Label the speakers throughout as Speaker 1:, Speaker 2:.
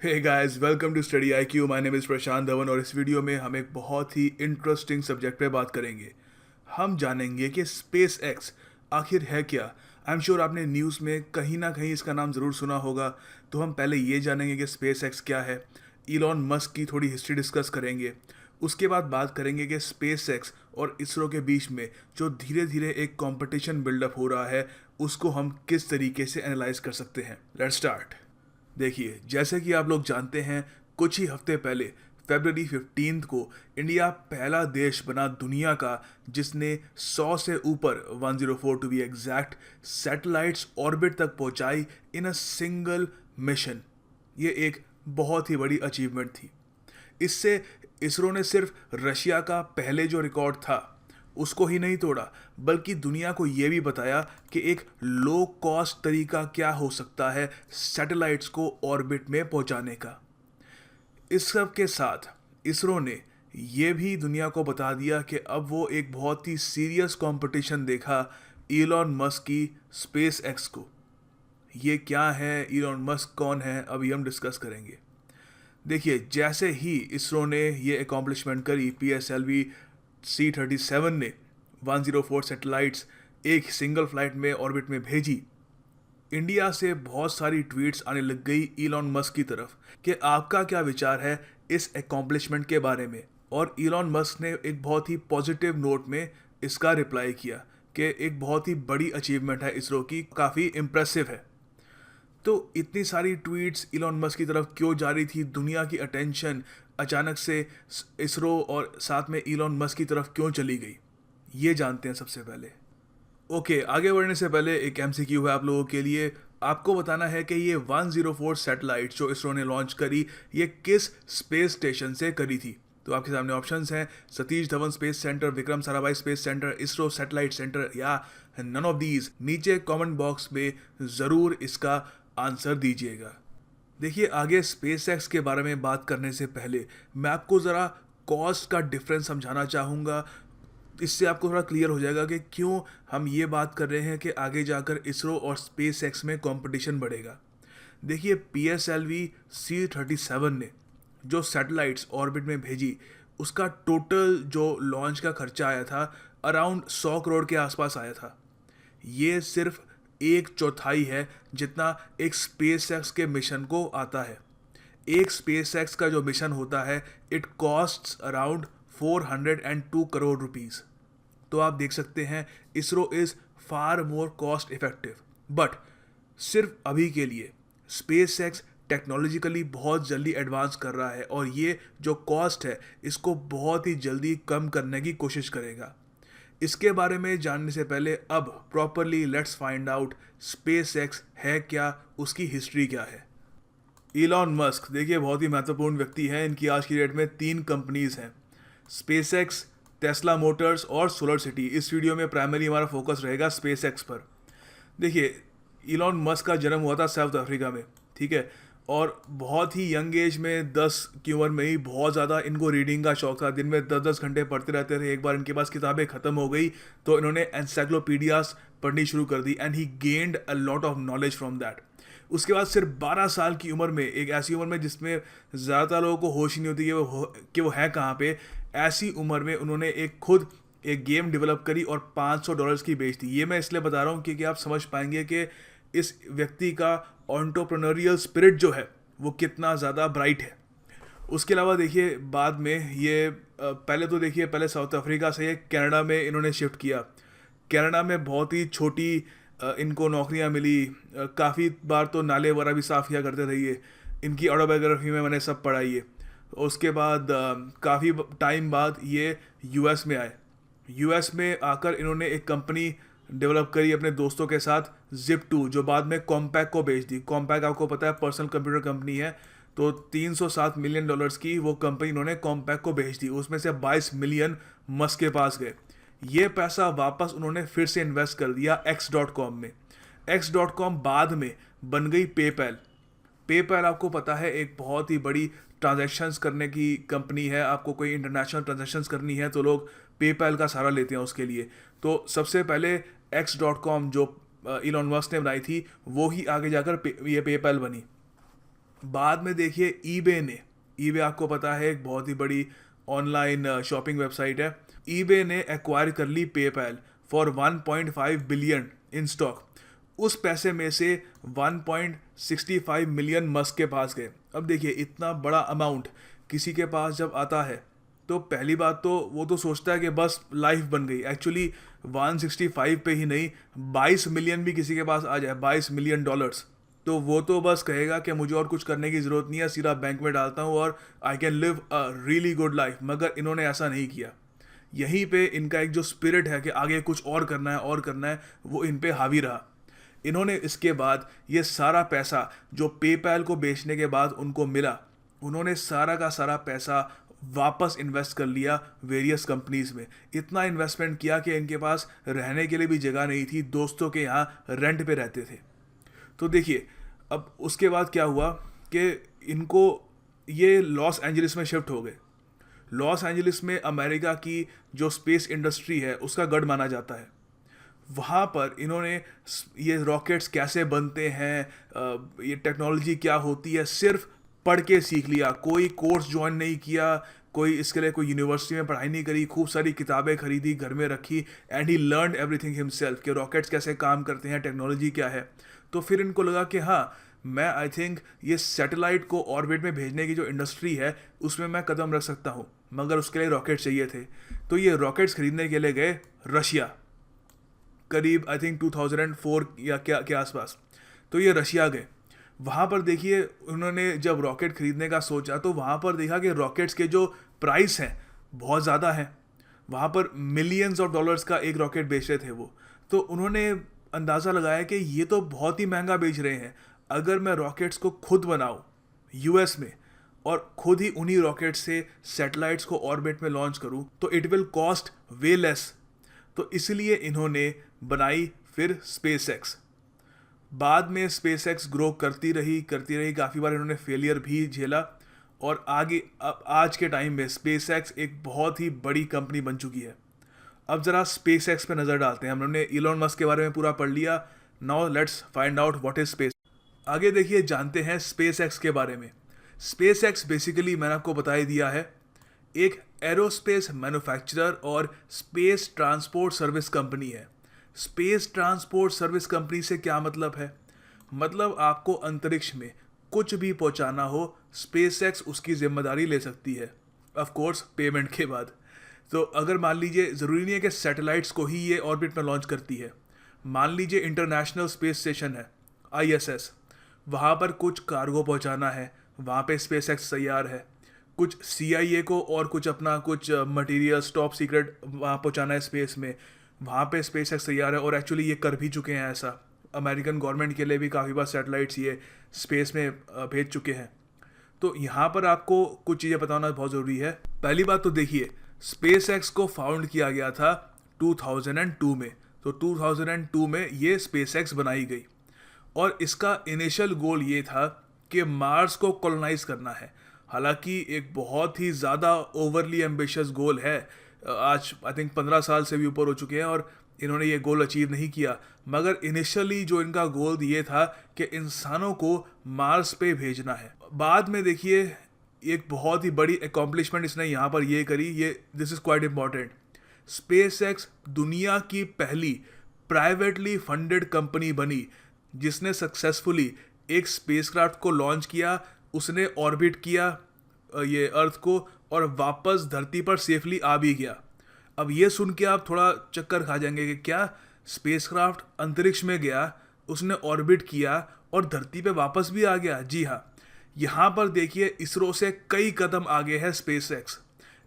Speaker 1: Hey guys, welcome to Study IQ. My name is Prashant Dhawan और इस video में हम एक बहुत ही इंटरेस्टिंग सब्जेक्ट पे बात करेंगे। हम जानेंगे कि स्पेस एक्स आखिर है क्या। आई एम श्योर आपने न्यूज़ में कहीं ना कहीं इसका नाम ज़रूर सुना होगा। तो हम पहले ये जानेंगे कि स्पेस एक्स क्या है। इलॉन मस्क की थोड़ी हिस्ट्री डिस्कस करेंगे। उसके बाद बात करेंगे कि स्पेस एक्स और इसरो के बीच में जो धीरे धीरे एक कंपटीशन बिल्डअप हो रहा है उसको हम किस तरीके से एनालाइज कर सकते हैं। Let's start. देखिए, जैसे कि आप लोग जानते हैं, कुछ ही हफ्ते पहले फरवरी 15 को इंडिया पहला देश बना दुनिया का जिसने 100 से ऊपर 104 to be exact satellites orbit तक पहुंचाई इन अ सिंगल मिशन। ये एक बहुत ही बड़ी अचीवमेंट थी। इससे इसरो ने सिर्फ रशिया का पहले जो रिकॉर्ड था उसको ही नहीं तोड़ा, बल्कि दुनिया को ये भी बताया कि एक लो कॉस्ट तरीका क्या हो सकता है सैटेलाइट्स को ऑर्बिट में पहुंचाने का। इस सब के साथ इसरो ने ये भी दुनिया को बता दिया कि अब वो एक बहुत ही सीरियस कंपटीशन देखा इलॉन मस्क की स्पेस एक्स को। ये क्या है, इलॉन मस्क कौन है, अभी हम डिस्कस करेंगे। देखिए, जैसे ही इसरो ने ये अकॉम्प्लिशमेंट करी, PSLV-C-37 ने 104 सैटेलाइट्स एक सिंगल फ्लाइट में ऑर्बिट में भेजी। इंडिया से बहुत सारी ट्वीट्स आने लग गई इलॉन मस्क की तरफ कि आपका क्या विचार है इस अकॉम्प्लिशमेंट के बारे में। और इलॉन मस्क ने एक बहुत ही पॉजिटिव नोट में इसका रिप्लाई किया कि एक बहुत ही बड़ी अचीवमेंट है इसरो की, काफ़ी इम्प्रेसिव है। तो इतनी सारी ट्वीट्स इलॉन मस्क की तरफ क्यों जा रही थी, दुनिया की अटेंशन अचानक से इसरो और साथ में इलॉन मस्क की तरफ क्यों चली गई, ये जानते हैं सबसे पहले। ओके, आगे बढ़ने से पहले एक MCQ है आप लोगों के लिए। आपको बताना है कि ये 104 सैटेलाइट जो इसरो ने लॉन्च करी, ये किस स्पेस स्टेशन से करी थी। तो आपके सामने ऑप्शंस हैं: Satish Dhawan space centre, Vikram Sarabhai space centre, ISRO satellite centre या नन ऑफ दीज। नीचे कमेंट बॉक्स में ज़रूर इसका आंसर दीजिएगा। देखिए, आगे स्पेस एक्स के बारे में बात करने से पहले मैं आपको ज़रा कॉस्ट का डिफरेंस समझाना चाहूँगा। इससे आपको थोड़ा क्लियर हो जाएगा कि क्यों हम ये बात कर रहे हैं कि आगे जाकर इसरो और स्पेस एक्स में कंपटीशन बढ़ेगा। देखिए, PSLV-C-37 ने जो सैटेलाइट्स ऑर्बिट में भेजी, उसका टोटल जो लॉन्च का खर्चा आया था अराउंड 100 करोड़ के आसपास आया था। ये सिर्फ एक चौथाई है जितना एक स्पेस एक्स के मिशन को आता है। एक स्पेस एक्स का जो मिशन होता है, it costs around 402 crore rupees. तो आप देख सकते हैं ISRO is far more cost effective. But सिर्फ अभी के लिए स्पेस एक्स टेक्नोलॉजिकली बहुत जल्दी एडवांस कर रहा है और ये जो कॉस्ट है इसको बहुत ही जल्दी कम करने की कोशिश करेगा। इसके बारे में जानने से पहले अब properly let's find out space x है क्या, उसकी हिस्ट्री क्या है। इलॉन मस्क देखिए बहुत ही महत्वपूर्ण व्यक्ति हैं। इनकी आज की डेट में 3 कंपनीज हैं: स्पेस एक्स, टेस्ला मोटर्स और सोलर सिटी। इस वीडियो में प्राइमरी हमारा फोकस रहेगा स्पेस एक्स पर। देखिए, इलॉन मस्क का जन्म हुआ था साउथ अफ्रीका में, ठीक है। और बहुत ही यंग एज में 10 की उम्र में ही बहुत ज़्यादा इनको रीडिंग का शौक था। दिन में 10-10 घंटे पढ़ते रहते थे। एक बार इनके पास किताबें ख़त्म हो गई तो इन्होंने एनसाइक्लोपीडियाज पढ़नी शुरू कर दी and he gained a lot of knowledge from that. उसके बाद सिर्फ 12 साल की उम्र में, एक ऐसी उम्र में जिसमें ज़्यादातर लोगों को होश ही नहीं होती कि वो है कहाँ पे, ऐसी उम्र में उन्होंने खुद एक गेम डेवलप करी और $500 की बेच दी। ये मैं इसलिए बता रहा हूँ क्योंकि आप समझ पाएंगे कि इस व्यक्ति का एंटरप्रेन्योरियल स्पिरिट जो है वो कितना ज़्यादा ब्राइट है। उसके अलावा देखिए, बाद में ये पहले साउथ अफ्रीका से ये कनाडा में इन्होंने शिफ्ट किया। कनाडा में बहुत ही छोटी इनको नौकरियां मिली। काफ़ी बार तो नाले वगैरह भी साफ़ किया करते थे ये। इनकी ऑटोबायोग्राफी में मैंने सब पढ़ा ये। उसके बाद काफ़ी टाइम बाद ये यूएस में आए। यूएस में आकर इन्होंने एक कंपनी डेवलप करी अपने दोस्तों के साथ, Zip2, जो बाद में कॉम्पैक को बेच दी। कॉम्पैक आपको पता है पर्सनल कंप्यूटर कंपनी है। तो $307 मिलियन की वो कंपनी इन्होंने कॉम्पैक को बेच दी। उसमें से 22 मिलियन मस्क के पास गए। ये पैसा वापस उन्होंने फिर से इन्वेस्ट कर दिया X.com में। X.com बाद में बन गई पेपैल। पेपैल आपको पता है एक बहुत ही बड़ी ट्रांजैक्शंस करने की कंपनी है। आपको कोई इंटरनेशनल ट्रांजैक्शंस करनी है तो लोग पेपैल का सहारा लेते हैं उसके लिए। तो सबसे पहले X.com जो इलॉन मस्क ने बनाई थी वो ही आगे जाकर ये पेपैल बनी। बाद में देखिए ईबे ने, ईबे आपको पता है एक बहुत ही बड़ी ऑनलाइन शॉपिंग वेबसाइट है, ईबे ने एक्वायर कर ली PayPal for 1.5 billion in stock. उस पैसे में से 1.65 मिलियन मस्क के पास गए। अब देखिए इतना बड़ा अमाउंट किसी के पास जब आता है तो पहली बात तो वो तो सोचता है कि बस लाइफ बन गई। एक्चुअली 165 पे ही नहीं, 22 मिलियन भी किसी के पास आ जाए, 22 मिलियन डॉलर्स, तो वो तो बस कहेगा कि मुझे और कुछ करने की ज़रूरत नहीं है, सीधा बैंक में डालता हूँ और I can live a really good life. मगर इन्होंने ऐसा नहीं किया। यहीं पे इनका एक जो स्पिरिट है कि आगे कुछ और करना है और करना है, वो इन पे हावी रहा। इन्होंने इसके बाद ये सारा पैसा जो पेपैल को बेचने के बाद उनको मिला, उन्होंने सारा का सारा पैसा वापस इन्वेस्ट कर लिया वेरियस कंपनीज में। इतना इन्वेस्टमेंट किया कि इनके पास रहने के लिए भी जगह नहीं थी, दोस्तों के यहाँ रेंट पे रहते थे। तो देखिए अब उसके बाद क्या हुआ कि इनको ये लॉस एंजलिस में शिफ्ट हो गए। लॉस एंजलिस में अमेरिका की जो स्पेस इंडस्ट्री है उसका गढ़ माना जाता है। वहाँ पर इन्होंने ये रॉकेट्स कैसे बनते हैं, ये टेक्नोलॉजी क्या होती है, सिर्फ पढ़ के सीख लिया। कोई कोर्स ज्वाइन नहीं किया, कोई इसके लिए कोई यूनिवर्सिटी में पढ़ाई नहीं करी, खूब सारी किताबें खरीदी, घर में रखी, and he learn everything himself कि रॉकेट्स कैसे काम करते हैं, टेक्नोलॉजी क्या है। तो फिर इनको लगा कि हाँ, मैं आई थिंक ये सैटेलाइट को ऑर्बिट में भेजने की जो इंडस्ट्री है उसमें मैं कदम रख सकता हूँ, मगर उसके लिए रॉकेट चाहिए थे। तो ये रॉकेट्स खरीदने के लिए गए रशिया, करीब आई थिंक 2004 या क्या के आसपास। तो ये रशिया गए। वहाँ पर देखिए उन्होंने जब रॉकेट खरीदने का सोचा तो वहाँ पर देखा कि रॉकेट्स के जो प्राइस हैं बहुत ज़्यादा हैं। वहाँ पर मिलियंस ऑफ डॉलर्स का एक रॉकेट बेच रहे थे वो। तो उन्होंने अंदाज़ा लगाया कि ये तो बहुत ही महंगा बेच रहे हैं, अगर मैं रॉकेट्स को खुद बनाऊँ यूएस में और खुद ही उन्हीं रॉकेट से सैटेलाइट्स को ऑर्बिट में लॉन्च करूँ तो it will cost way less. तो इसलिए इन्होंने बनाई फिर स्पेस एक्स। बाद में स्पेस एक्स ग्रो करती रही, काफ़ी बार इन्होंने फेलियर भी झेला और आगे अब आज के टाइम में स्पेस एक्स एक बहुत ही बड़ी कंपनी बन चुकी है। अब ज़रा स्पेस एक्स पे नज़र डालते हैं। हमने इलॉन मस्क के बारे में पूरा पढ़ लिया, now let's find out what is space. आगे देखिए जानते हैं स्पेस एक्स के बारे में। स्पेस एक्स बेसिकली मैंने आपको बता ही दिया है, एक एरोस्पेस मैन्युफैक्चरर और स्पेस ट्रांसपोर्ट सर्विस कंपनी है। स्पेस ट्रांसपोर्ट सर्विस कंपनी से क्या मतलब है? मतलब आपको अंतरिक्ष में कुछ भी पहुंचाना हो, स्पेस एक्स उसकी जिम्मेदारी ले सकती है, ऑफ कोर्स पेमेंट के बाद। तो अगर मान लीजिए, ज़रूरी नहीं है कि सैटेलाइट्स को ही ये ऑर्बिट में लॉन्च करती है। मान लीजिए इंटरनेशनल स्पेस स्टेशन है ISS, वहाँ पर कुछ कार्गो पहुँचाना है, वहाँ पे स्पेस एक्स तैयार है। कुछ CIA को और कुछ अपना कुछ मटेरियल्स टॉप सीक्रेट वहाँ पहुँचाना है स्पेस में, वहाँ पे स्पेस एक्स तैयार है। और एक्चुअली ये कर भी चुके हैं ऐसा, अमेरिकन गवर्नमेंट के लिए भी काफ़ी बार सैटेलाइट्स ये स्पेस में भेज चुके हैं। तो यहाँ पर आपको कुछ चीज़ें बताना बहुत ज़रूरी है। पहली बात तो देखिए, स्पेस एक्स को फाउंड किया गया था 2002 में। तो 2002 में ये स्पेस एक्स बनाई गई और इसका इनिशियल गोल ये था कि मार्स को कॉलोनाइज करना है। हालांकि एक बहुत ही ज़्यादा ओवरली एम्बिशियस गोल है, आज आई थिंक 15 साल से भी ऊपर हो चुके हैं और इन्होंने ये गोल अचीव नहीं किया। मगर इनिशियली जो इनका गोल ये था कि इंसानों को मार्स पे भेजना है। बाद में देखिए एक बहुत ही बड़ी अकॉम्प्लिशमेंट इसने यहाँ पर ये करी, ये this is quite important. Space x दुनिया की पहली प्राइवेटली फंडेड कंपनी बनी जिसने सक्सेसफुली एक स्पेसक्राफ्ट को लॉन्च किया, उसने ऑर्बिट किया ये अर्थ को और वापस धरती पर सेफली आ भी गया। अब ये सुन के आप थोड़ा चक्कर खा जाएंगे कि क्या स्पेसक्राफ्ट अंतरिक्ष में गया, उसने ऑर्बिट किया और धरती पे वापस भी आ गया? जी हाँ। यहाँ पर देखिए इसरो से कई कदम आगे है स्पेस एक्स।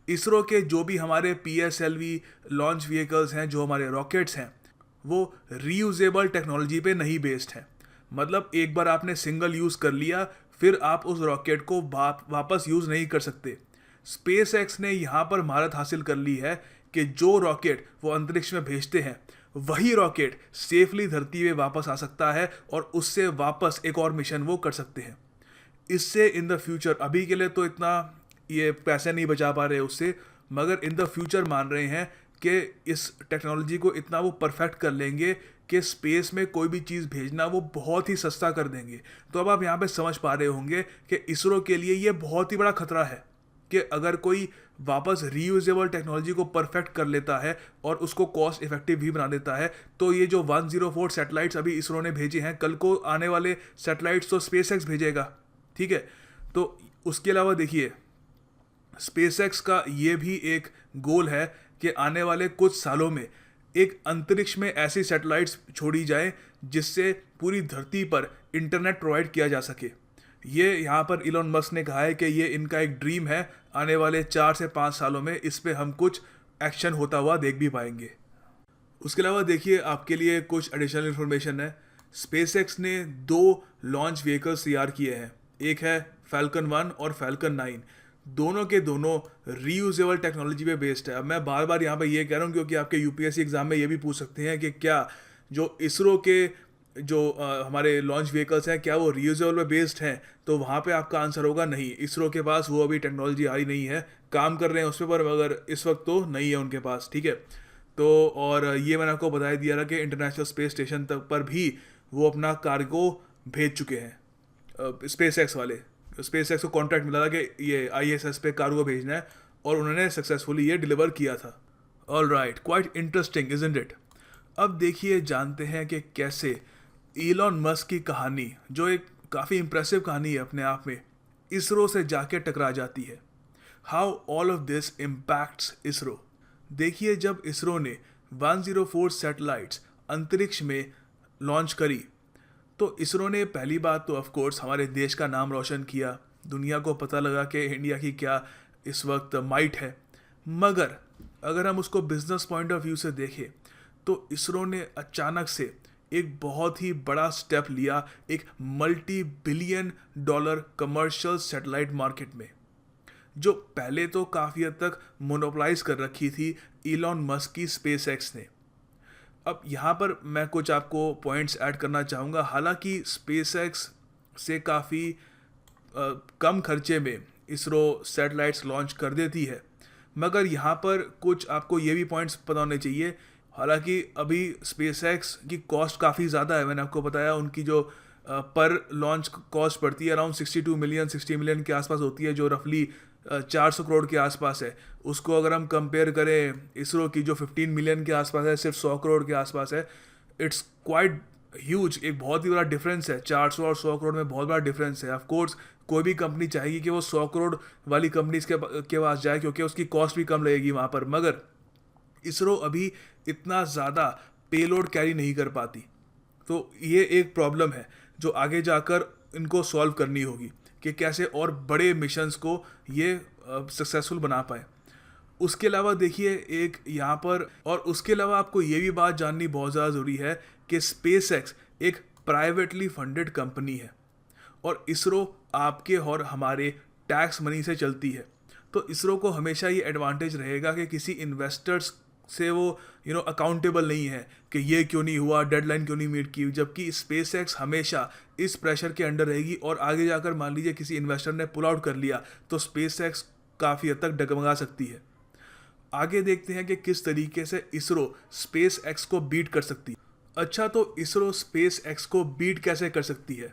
Speaker 1: इसरो के जो भी हमारे PSLV लॉन्च व्हीकल्स हैं, जो हमारे रॉकेट्स हैं, वो रीयूजेबल टेक्नोलॉजी पे नहीं बेस्ड हैं। मतलब एक बार आपने सिंगल यूज़ कर लिया, फिर आप उस रॉकेट को वापस यूज़ नहीं कर सकते। स्पेस एक्स ने यहाँ पर महारत हासिल कर ली है कि जो रॉकेट वो अंतरिक्ष में भेजते हैं वही रॉकेट सेफली धरती पे वापस आ सकता है और उससे वापस एक और मिशन वो कर सकते हैं। इससे इन द फ्यूचर, अभी के लिए तो इतना ये पैसे नहीं बचा पा रहे उससे, मगर इन द फ्यूचर मान रहे हैं कि इस टेक्नोलॉजी को इतना वो परफेक्ट कर लेंगे कि स्पेस में कोई भी चीज़ भेजना वो बहुत ही सस्ता कर देंगे। तो अब आप यहाँ पे समझ पा रहे होंगे कि इसरो के लिए ये बहुत ही बड़ा खतरा है कि अगर कोई वापस रीयूजेबल टेक्नोलॉजी को परफेक्ट कर लेता है और उसको कॉस्ट इफेक्टिव भी बना देता है, तो ये जो 104 सैटेलाइट्स अभी इसरो ने भेजे हैं, कल को आने वाले सैटेलाइट्स तो स्पेसएक्स भेजेगा, ठीक है। तो उसके अलावा देखिए, स्पेसएक्स का ये भी एक गोल है कि आने वाले कुछ सालों में एक अंतरिक्ष में ऐसी सैटेलाइट्स छोड़ी जाए जिससे पूरी धरती पर इंटरनेट प्रोवाइड किया जा सके। ये यहाँ पर इलॉन मस्क ने कहा है कि ये इनका एक ड्रीम है, आने वाले 4 से 5 सालों में इस पे हम कुछ एक्शन होता हुआ देख भी पाएंगे। उसके अलावा देखिए, आपके लिए कुछ एडिशनल इन्फॉर्मेशन है। स्पेसएक्स ने 2 लॉन्च व्हीकल्स तैयार किए हैं, एक है फैल्कन 1 और फैल्कन 9। दोनों के दोनों रीयूजेबल टेक्नोलॉजी पे बेस्ड है। अब मैं बार बार यहाँ पे ये कह रहा हूँ क्योंकि आपके यूपीएससी एग्जाम में ये भी पूछ सकते हैं कि क्या जो इसरो के जो हमारे लॉन्च व्हीकल्स हैं क्या वो रीयूजेबल पे बेस्ड हैं, तो वहाँ पे आपका आंसर होगा नहीं। इसरो के पास वो अभी टेक्नोलॉजी आई नहीं है, काम कर रहे हैं उस पर मगर इस वक्त तो नहीं है उनके पास, ठीक है। तो और ये मैंने आपको बता दिया था कि इंटरनेशनल स्पेस स्टेशन तक पर भी वो अपना कार्गो भेज चुके हैं। स्पेसएक्स वाले, स्पेसएक्स को कॉन्ट्रैक्ट मिला था कि ये आईएसएस पे कार्गो भेजना है और उन्होंने सक्सेसफुली ये डिलीवर किया था। All right, quite interesting isn't it. अब देखिए, जानते हैं कि कैसे इलॉन मस्क की कहानी, जो एक काफ़ी इंप्रेसिव कहानी है अपने आप में, इसरो से जाके टकरा जाती है। How all of this impacts ISRO. देखिए, जब इसरो ने 104 सैटेलाइट्स अंतरिक्ष में लॉन्च करी तो इसरो ने पहली बात तो ऑफ कोर्स हमारे देश का नाम रोशन किया, दुनिया को पता लगा कि इंडिया की क्या इस वक्त माइट है। मगर अगर हम उसको बिजनेस पॉइंट ऑफ व्यू से देखें तो इसरो ने अचानक से एक बहुत ही बड़ा स्टेप लिया एक multi billion dollar commercial satellite market में, जो पहले तो काफ़ी हद तक मोनोपलाइज कर रखी थी इलॉन मस्क की स्पेसएक्स ने। अब यहाँ पर मैं कुछ आपको पॉइंट्स ऐड करना चाहूँगा। हालांकि स्पेसएक्स से काफ़ी कम खर्चे में इसरो सैटेलाइट्स लॉन्च कर देती है, मगर यहाँ पर कुछ आपको ये भी पॉइंट्स पता होने चाहिए। हालांकि अभी स्पेसएक्स की कॉस्ट काफ़ी ज़्यादा है, मैंने आपको बताया उनकी जो पर लॉन्च कॉस्ट पड़ती है अराउंड 62 मिलियन 60 मिलियन के आसपास होती है, जो रफली 400 करोड़ के आसपास है। उसको अगर हम कंपेयर करें इसरो की जो 15 मिलियन के आसपास है, सिर्फ 100 करोड़ के आसपास है, इट्स क्वाइट ह्यूज, एक बहुत ही बड़ा डिफरेंस है। 400 और 100 करोड़ में बहुत बड़ा डिफरेंस है। ऑफ कोर्स कोई भी कंपनी चाहेगी कि वो 100 करोड़ वाली कंपनीज के पास जाए क्योंकि उसकी कॉस्ट भी कम लगेगी वहाँ पर, मगर इसरो अभी इतना ज़्यादा पेलोड कैरी नहीं कर पाती। तो ये एक प्रॉब्लम है जो आगे जाकर इनको सॉल्व करनी होगी कि कैसे और बड़े मिशंस को ये सक्सेसफुल बना पाए। उसके अलावा देखिए, एक यहाँ पर और उसके अलावा आपको ये भी बात जाननी बहुत ज़्यादा ज़रूरी है कि स्पेसएक्स एक प्राइवेटली फंडेड कंपनी है और इसरो आपके और हमारे टैक्स मनी से चलती है। तो इसरो को हमेशा ये एडवांटेज रहेगा कि किसी इन्वेस्टर्स से वो अकाउंटेबल नहीं है कि ये क्यों नहीं हुआ, डेडलाइन क्यों नहीं मीट की, जबकि स्पेसएक्स हमेशा इस प्रेशर के अंडर रहेगी और आगे जाकर मान लीजिए किसी इन्वेस्टर ने पुल आउट कर लिया तो स्पेसएक्स काफ़ी हद तक डगमगा सकती है। आगे देखते हैं कि किस तरीके से इसरो स्पेसएक्स को बीट कर सकती है। अच्छा, तो इसरो स्पेसएक्स को बीट कैसे कर सकती है?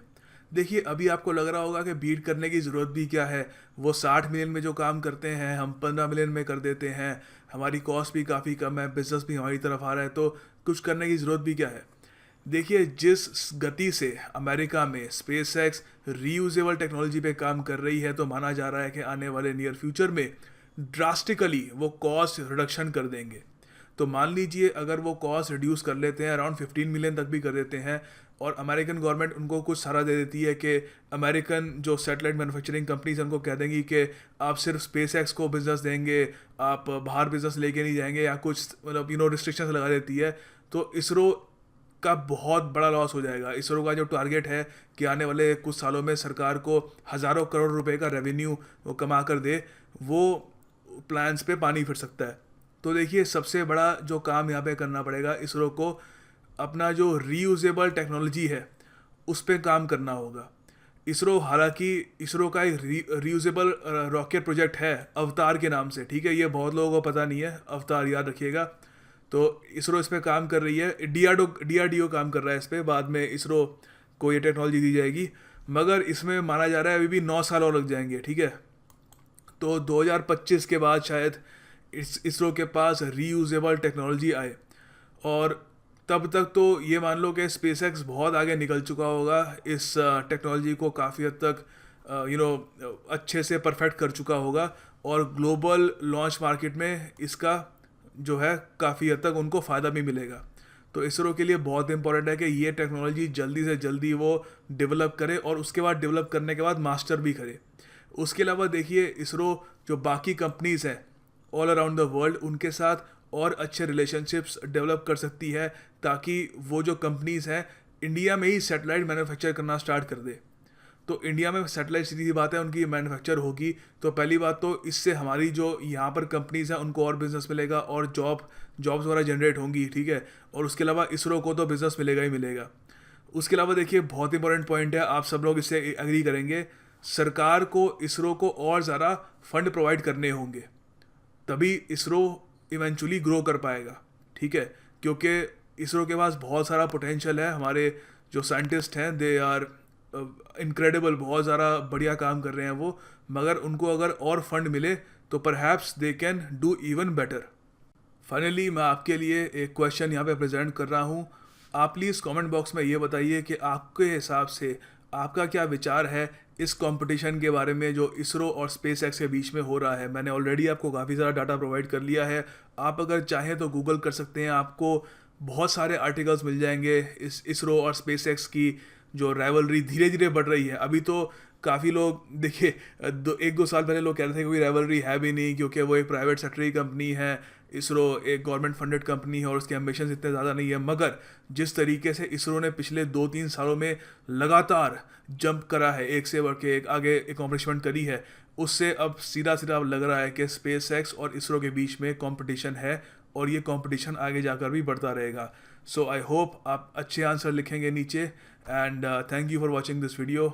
Speaker 1: देखिए, अभी आपको लग रहा होगा कि बीट करने की ज़रूरत भी क्या है, वो 60 मिलियन में जो काम करते हैं हम 15 मिलियन में कर देते हैं, हमारी कॉस्ट भी काफ़ी कम है, बिजनेस भी हमारी तरफ आ रहा है, तो कुछ करने की ज़रूरत भी क्या है। देखिए, जिस गति से अमेरिका में स्पेसएक्स रीयूजेबल टेक्नोलॉजी पे काम कर रही है, तो माना जा रहा है कि आने वाले नियर फ्यूचर में ड्रास्टिकली वो कॉस्ट रिडक्शन कर देंगे। तो मान लीजिए अगर वो कॉस्ट रिड्यूस कर लेते हैं, अराउंड 15 मिलियन तक भी कर देते हैं, और अमेरिकन गवर्नमेंट उनको कुछ सहारा दे देती है कि अमेरिकन जो सैटेलाइट मैन्युफैक्चरिंग कंपनीज उनको कह देंगी कि आप सिर्फ स्पेसएक्स को बिजनेस देंगे, आप बाहर बिजनेस लेके नहीं जाएंगे, या कुछ मतलब रिस्ट्रिक्शंस लगा देती है, तो इसरो का बहुत बड़ा लॉस हो जाएगा। इसरो का जो टारगेट है कि आने वाले कुछ सालों में सरकार को हज़ारों करोड़ रुपए का रेवेन्यू वो कमा कर दे, वो प्लान्स पे पानी फिर सकता है। तो देखिए, सबसे बड़ा जो काम यहाँ पे करना पड़ेगा इसरो को, अपना जो रीयूजेबल टेक्नोलॉजी है उस पर काम करना होगा। इसरो, हालांकि इसरो का एक रीयूजेबल रॉकेट प्रोजेक्ट है अवतार के नाम से, ठीक है, ये बहुत लोगों को पता नहीं है, अवतार याद रखिएगा। तो इसरो इस पर काम कर रही है, डीआरडीओ काम कर रहा है इस पर, बाद में इसरो को ये टेक्नोलॉजी दी जाएगी, मगर इसमें माना जा रहा है अभी भी 9 साल और लग जाएंगे, ठीक है। तो 2025 के बाद शायद इसरो के पास रीयूजेबल टेक्नोलॉजी आए, और तब तक तो ये मान लो कि स्पेसएक्स बहुत आगे निकल चुका होगा, इस टेक्नोलॉजी को काफ़ी हद तक अच्छे से परफेक्ट कर चुका होगा, और ग्लोबल लॉन्च मार्केट में इसका जो है काफ़ी हद तक उनको फ़ायदा भी मिलेगा। तो इसरो के लिए बहुत इंपॉर्टेंट है कि ये टेक्नोलॉजी जल्दी से जल्दी वो डेवलप करे, और उसके बाद डेवलप करने के बाद मास्टर भी करे। उसके अलावा देखिए, इसरो जो बाकी कंपनीज़ हैं ऑल अराउंड द वर्ल्ड, उनके साथ और अच्छे रिलेशनशिप्स डेवलप कर सकती है, ताकि वो जो कंपनीज़ हैं इंडिया में ही सैटेलाइट मैन्युफैक्चर करना स्टार्ट कर दे। तो इंडिया में सैटेलाइट, सीधी बात है, उनकी मैन्युफैक्चर होगी, तो पहली बात तो इससे हमारी जो यहाँ पर कंपनीज़ हैं उनको और बिजनेस मिलेगा, और जॉब्स वगैरह जनरेट होंगी, ठीक है। और उसके अलावा इसरो को तो बिज़नेस मिलेगा ही मिलेगा। उसके अलावा देखिए, बहुत इंपॉर्टेंट पॉइंट है, आप सब लोग इससे एग्री करेंगे, सरकार को इसरो को और ज़्यादा फंड प्रोवाइड करने होंगे, तभी इसरो इवेंचुअली ग्रो कर पाएगा, ठीक है। क्योंकि इसरो के पास बहुत सारा पोटेंशियल है, हमारे जो साइंटिस्ट हैं दे आर इनक्रेडिबल, बहुत ज़्यादा बढ़िया काम कर रहे हैं वो, मगर उनको अगर और फंड मिले तो perhaps they can do even better. Finally मैं आपके लिए एक क्वेश्चन यहाँ पे प्रेजेंट कर रहा हूँ। आप प्लीज़ कमेंट बॉक्स में ये बताइए कि आपके हिसाब से आपका क्या विचार है इस कंपटीशन के बारे में जो इसरो और स्पेस एक्स के बीच में हो रहा है। मैंने ऑलरेडी आपको काफ़ी सारा डाटा प्रोवाइड कर लिया है, आप अगर चाहें तो गूगल कर सकते हैं, आपको बहुत सारे आर्टिकल्स मिल जाएंगे इस इसरो और स्पेस एक्स की जो राइवलरी धीरे धीरे बढ़ रही है। अभी तो काफ़ी लोग देखिए, 1-2 साल पहले लोग कह रहे थे कि कोई राइवलरी है भी नहीं, क्योंकि वो एक प्राइवेट सेक्टर की कंपनी है, इसरो एक गवर्नमेंट फंडेड कंपनी है, और उसके एम्बिशंस इतने ज़्यादा नहीं है। मगर जिस तरीके से इसरो ने पिछले 2-3 सालों में लगातार जंप करा है, एक से बढ़ के एक आगे एकम्प्लिशमेंट करी है, उससे अब सीधा सीधा लग रहा है कि स्पेस एक्स और इसरो के बीच में कंपटीशन है, और ये कंपटीशन आगे जाकर भी बढ़ता रहेगा। सो आई होप आप अच्छे आंसर लिखेंगे नीचे, and thank you for watching this video.